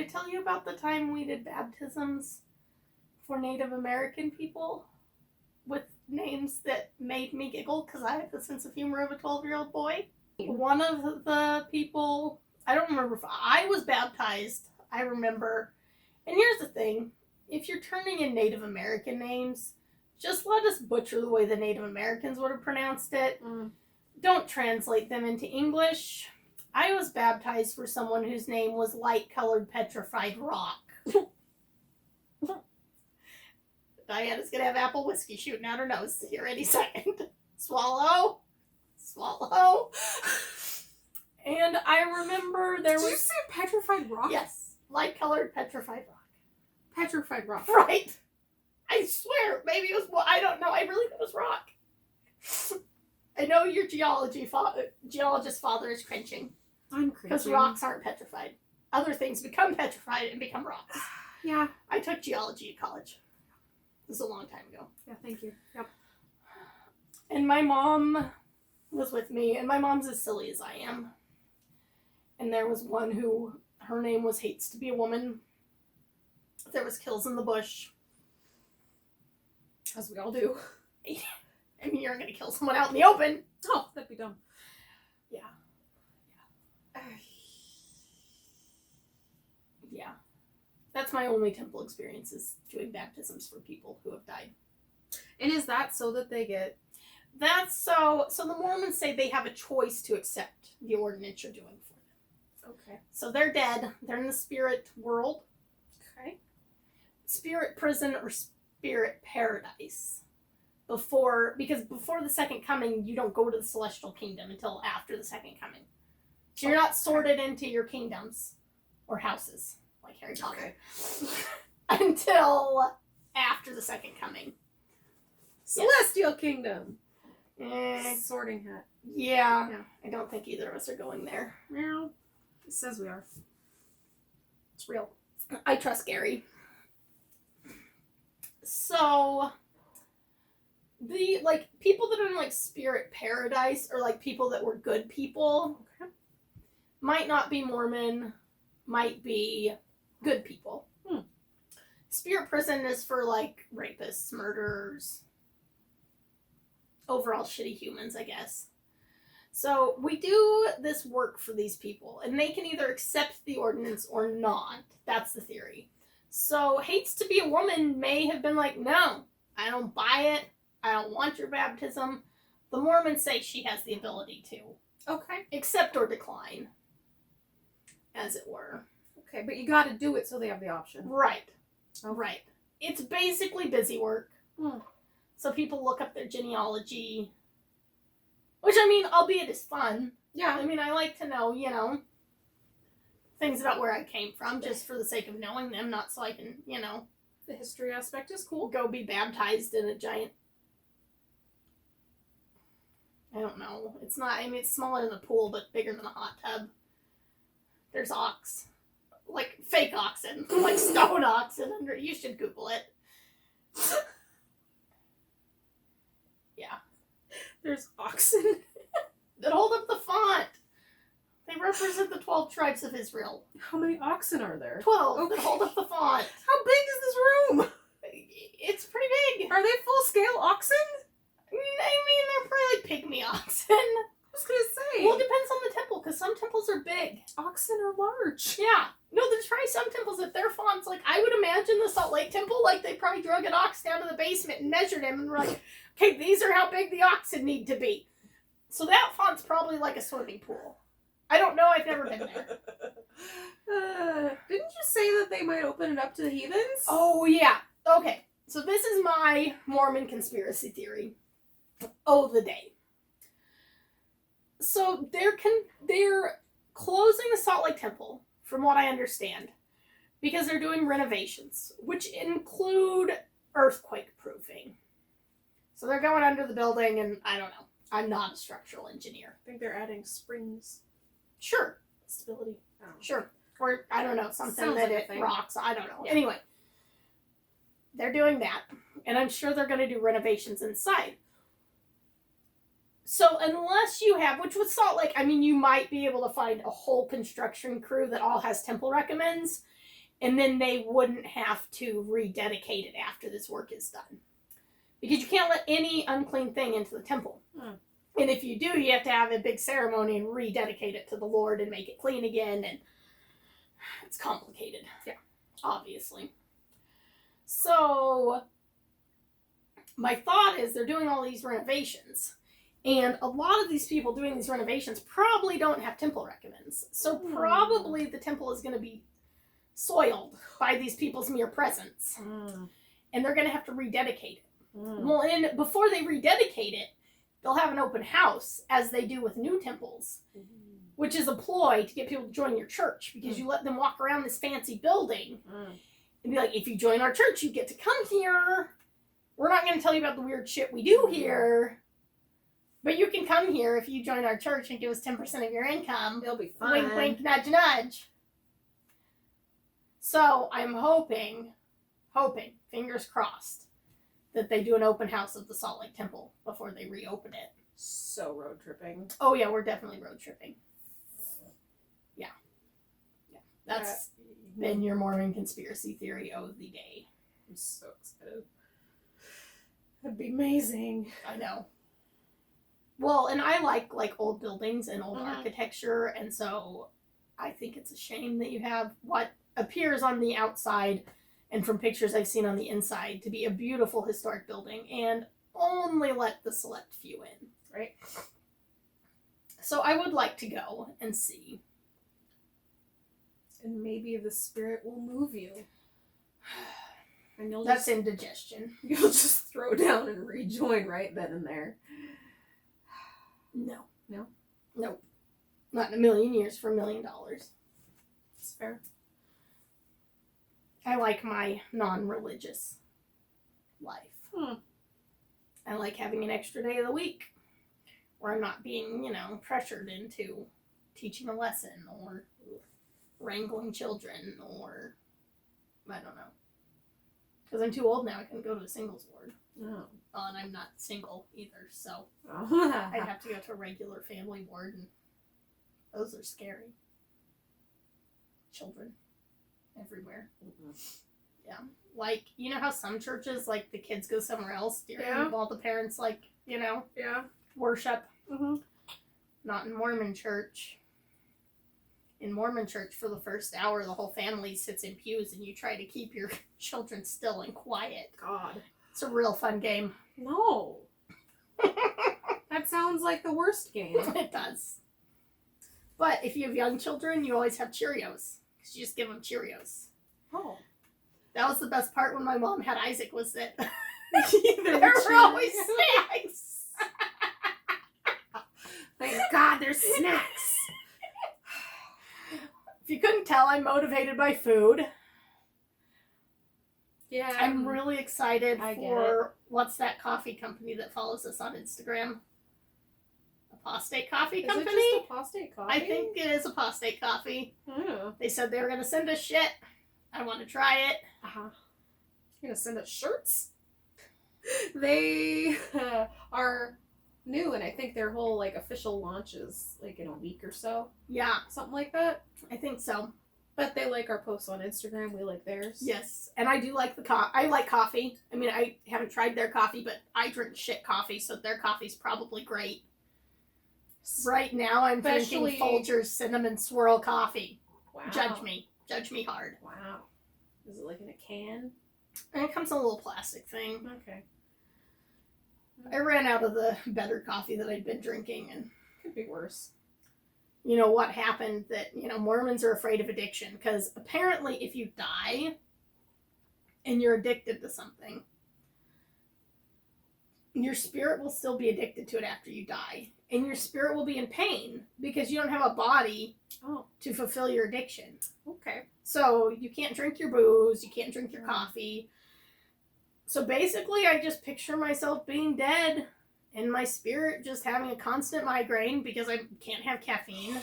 I tell you about the time we did baptisms for Native American people with names that made me giggle because I have the sense of humor of a 12-year-old boy? One of the people, I don't remember if I was baptized, I remember. And here's the thing, if you're turning in Native American names, just let us butcher the way the Native Americans would have pronounced it. Don't translate them into English. I was baptized for someone whose name was light-colored petrified rock. Diana's going to have apple whiskey shooting out her nose here any second. Swallow. Swallow. And I remember there was... Did you say petrified rock? Yes. Light-colored petrified rock. Petrified rock. Right. I swear. Maybe it was... Well, I don't know. I really think it was rock. I know your geologist father is cringing. I'm cringing. Because rocks aren't petrified. Other things become petrified and become rocks. Yeah. I took geology at college. This is a long time ago. Yeah, thank you. Yep. And my mom was with me, and my mom's as silly as I am. And there was one who, her name was Hates to be a Woman. There was Kills in the Bush. As we all do. I mean, you're going to kill someone out in the open. Oh, that'd be dumb. Yeah. Yeah. That's my only temple experience, is doing baptisms for people who have died. And is that so that they get... That's so the Mormons say they have a choice to accept the ordinance you're doing for them. Okay. So they're dead. They're in the spirit world. Okay. Spirit prison or spirit paradise. Because before the second coming, you don't go to the celestial kingdom until after the second coming. So you're not sorted into your kingdoms or houses, like Harry Potter, until after the second coming. Celestial kingdom. Eh, Sorting hat. yeah, Yeah. I don't think either of us are going there. Meow. It says we are. It's real. I trust Gary. So, the, people that are in, spirit paradise, or, people that were good people, might not be Mormon, might be good people. Spirit prison is for, rapists, murderers, overall shitty humans, I guess. So, we do this work for these people, and they can either accept the ordinance or not. That's the theory. So, Hates to be a Woman may have been like, no, I don't buy it. I don't want your baptism. The Mormons say she has the ability to. Okay. Accept or decline, as it were. Okay, but you gotta do it so they have the option. Right. Okay. Right. It's basically busy work. So people look up their genealogy. Which, albeit is fun. Yeah. I like to know, things about where I came from, just for the sake of knowing them, not so I can, The history aspect is cool. go be baptized in a giant... I don't know. It's not, it's smaller than a pool, but bigger than a hot tub. There's ox. Fake oxen. Stone oxen. You should Google it. Yeah. There's oxen. That hold up the font. They represent the 12 tribes of Israel. How many oxen are there? 12 Okay. that hold up the font. How big is this room? It's pretty big. Are they full-scale oxen? They're probably pygmy oxen. I was gonna say. Well, it depends on the temple, because some temples are big. Oxen are large. Yeah. No, there's probably some temples that their fonts, I would imagine the Salt Lake Temple, they probably drug an ox down to the basement and measured him and were like, okay, these are how big the oxen need to be. So that font's probably like a swimming pool. I don't know, I've never been there. Didn't you say that they might open it up to the heathens? Oh, yeah. Okay, so this is my Mormon conspiracy theory. Oh, the day. So they're closing the Salt Lake Temple, from what I understand, because they're doing renovations, which include earthquake proofing. So they're going under the building, and I don't know. I'm not a structural engineer. I think they're adding springs. Sure. Stability. I don't know. Sure. Or, I don't know, something Sounds that like a it thing. rocks. I don't know. Yeah. Anyway. They're doing that. And I'm sure they're going to do renovations inside. So unless you have, which with Salt Lake, you might be able to find a whole construction crew that all has temple recommends. And then they wouldn't have to rededicate it after this work is done. Because you can't let any unclean thing into the temple. And if you do, you have to have a big ceremony and rededicate it to the Lord and make it clean again. And it's complicated. Yeah. Obviously. So, my thought is they're doing all these renovations. And a lot of these people doing these renovations probably don't have temple recommends. So, probably the temple is going to be soiled by these people's mere presence. And they're going to have to rededicate it. Well, and before they rededicate it, they'll have an open house, as they do with new temples, which is a ploy to get people to join your church, because you let them walk around this fancy building and be like, if you join our church, you get to come here. We're not going to tell you about the weird shit we do here, but you can come here if you join our church and give us 10% of your income. It'll be fun. Wink, wink, nudge, nudge. So I'm hoping, fingers crossed, that they do an open house of the Salt Lake Temple before they reopen it. So road tripping. Oh yeah, we're definitely road tripping. Yeah. That's been your Mormon conspiracy theory of the day. I'm so excited. That'd be amazing. I know. Well, and I like old buildings and old architecture, and so I think it's a shame that you have what appears on the outside and from pictures I've seen on the inside to be a beautiful historic building and only let the select few in. Right. So I would like to go and see. And maybe the spirit will move you. And That's indigestion. You'll just throw down and rejoin right then and there. No. No? Nope. Not in a million years for $1 million. It's fair. I like my non-religious life. I like having an extra day of the week where I'm not being, pressured into teaching a lesson or wrangling children or, I don't know. Because I'm too old now, I can go to a singles ward. Oh. And I'm not single either, so I'd have to go to a regular family ward, and those are scary. Children everywhere. Yeah. Like, you know how some churches, the kids go somewhere else while the parents, worship? Not in Mormon church. In Mormon church, for the first hour, the whole family sits in pews and you try to keep your children still and quiet. God. It's a real fun game. No. That sounds like the worst game. It does. But if you have young children, you always have Cheerios. Because you just give them Cheerios. Oh. That was the best part when my mom had Isaac, was that there were always snacks. Thank God there's snacks. If you couldn't tell, I'm motivated by food. Yeah. I'm really excited I get for, what's that coffee company that follows us on Instagram? Apostate Coffee Company? Is it just Apostate Coffee? I think it is Apostate Coffee. Oh. They said they were going to send us shit. I want to try it. You're going to send us shirts? They are new, and I think their whole official launch is in a week or so. Yeah. Something like that. I think so. But they like our posts on Instagram. We like theirs. Yes. And I do like I like coffee. I mean, I haven't tried their coffee, but I drink shit coffee, so their coffee's probably great. Right now, I'm drinking Folgers Cinnamon Swirl Coffee. Wow. Judge me. Judge me hard. Wow. Is it in a can? And it comes in a little plastic thing. Okay. I ran out of the better coffee that I'd been drinking, and could be worse. You know what happened, that Mormons are afraid of addiction, because apparently if you die and you're addicted to something, your spirit will still be addicted to it after you die, and your spirit will be in pain because you don't have a body to fulfill your addiction. Okay. So you can't drink your booze, you can't drink your coffee. So basically, I just picture myself being dead and my spirit just having a constant migraine because I can't have caffeine.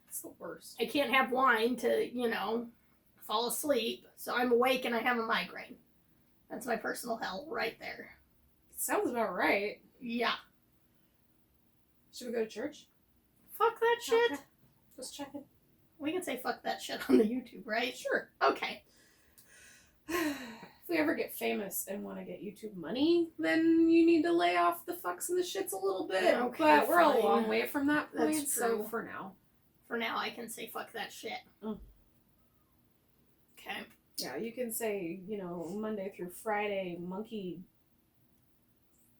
It's the worst. I can't have wine to, fall asleep. So I'm awake and I have a migraine. That's my personal hell right there. Sounds about right. Yeah. Should we go to church? Fuck that shit. Okay. Just checking. We can say fuck that shit on the YouTube, right? Sure. Okay. If we ever get famous and want to get YouTube money, then you need to lay off the fucks and the shits a little bit. Okay, but we're fine. a long way from that point, That's so true. for now. For now, I can say fuck that shit. Mm. Okay. Yeah, you can say, you know, Monday through Friday monkey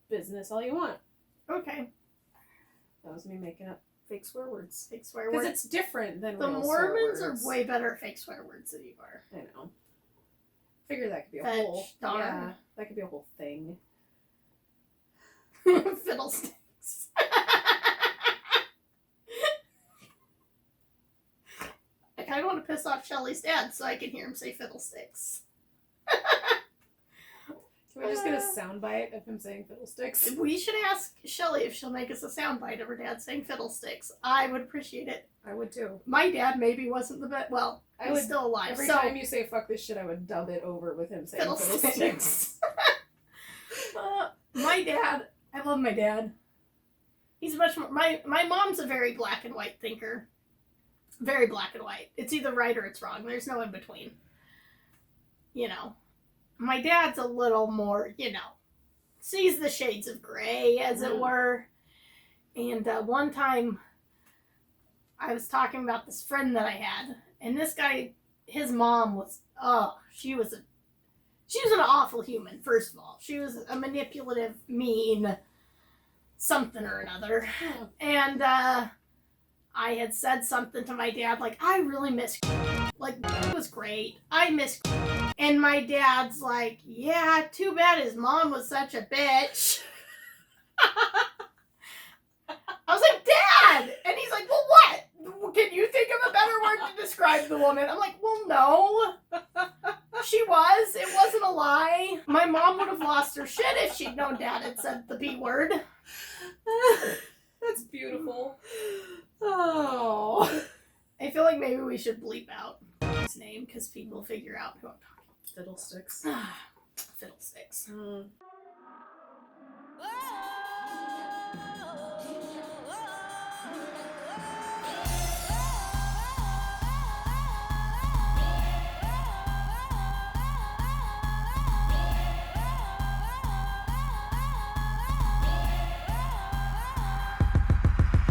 business all you want. Okay. That was me making up fake swear words. Fake swear Because words. it's different than The real Mormons swear words. are way better at fake swear words than you are. I know. Figure that could be a Fetch, whole... darn. Yeah, that could be a whole thing. Fiddlesticks. I kind of want to piss off Shelly's dad so I can hear him say fiddlesticks. Can we just get a soundbite of him saying fiddlesticks? We should ask Shelly if she'll make us a soundbite of her dad saying fiddlesticks. I would appreciate it. I would too. My dad maybe wasn't the best. Well, I he's would- still alive. Every so time you say fuck this shit, I would dub it over with him saying fiddlesticks. fiddlesticks. My dad, I love my dad. He's much more. My mom's a very black and white thinker. Very black and white. It's either right or it's wrong. There's no in between. You know. My dad's a little more, you know, sees the shades of gray, as it were. And one time, I was talking about this friend that I had, and this guy, his mom was, she was an awful human, first of all. She was a manipulative, mean, something or another. And I had said something to my dad, like, I really miss like, it was great. I miss and my dad's like, yeah, too bad his mom was such a bitch. I was like, Dad! And he's like, well, what? Can you think of a better word to describe the woman? I'm like, well, no. She was. It wasn't a lie. My mom would have lost her shit if she'd known Dad had said the B word. That's beautiful. Oh. I feel like maybe we should bleep out his name because people figure out who I'm talking Fiddlesticks. about. Fiddlesticks.